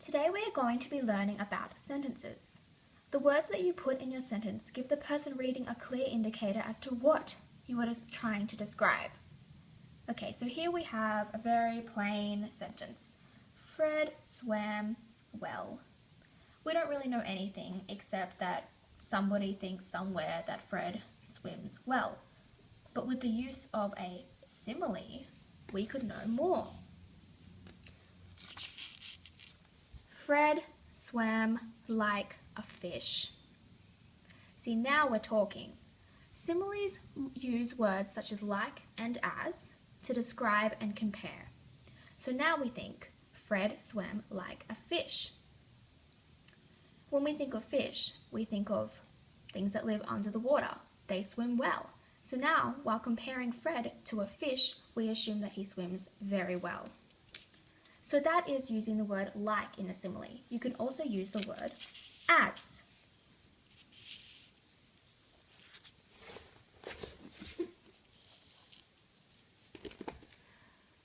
Today we are going to be learning about sentences. The words that you put in your sentence give the person reading a clear indicator as to what you are trying to describe. Okay, so here we have a very plain sentence. Fred swam well. We don't really know anything except that somebody thinks somewhere that Fred swims well. But with the use of a simile, we could know more. Fred swam like a fish. See, now we're talking. Similes use words such as like and as to describe and compare. So now we think Fred swam like a fish. When we think of fish, we think of things that live under the water. They swim well. So now, while comparing Fred to a fish, we assume that he swims very well. So that is using the word like in a simile. You can also use the word as.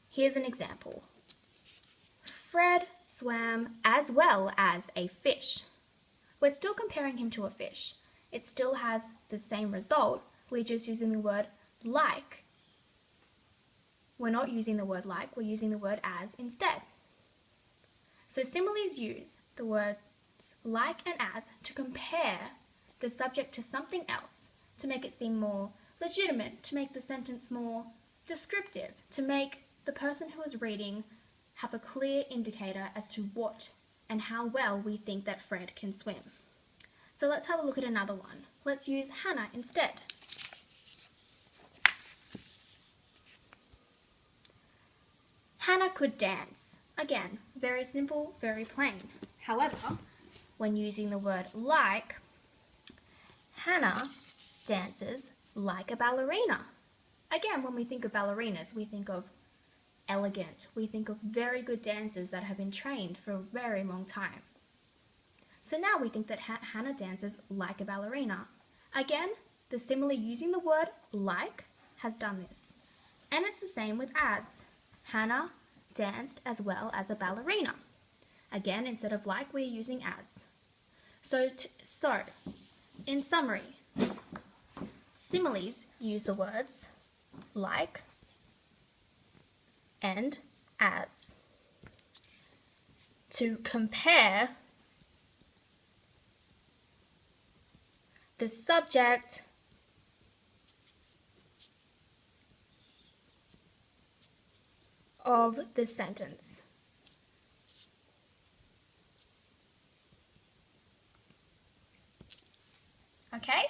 Here's an example. Fred swam as well as a fish. We're still comparing him to a fish. It still has the same result. We're just using the word like. We're not using the word like, we're using the word as instead. So similes use the words like and as to compare the subject to something else, to make it seem more legitimate, to make the sentence more descriptive, to make the person who is reading have a clear indicator as to what and how well we think that Fred can swim. So let's have a look at another one. Let's use Hannah instead. Hannah could dance. Again, very simple, very plain. However, when using the word like, Hannah dances like a ballerina. Again, when we think of ballerinas, we think of elegant. We think of very good dancers that have been trained for a very long time. So now we think that Hannah dances like a ballerina. Again, the simile using the word like has done this. And it's the same with as. Hannah danced as well as a ballerina. Again, instead of like, we're using as. So in summary, similes use the words like and as to compare the subject of the sentence. Okay?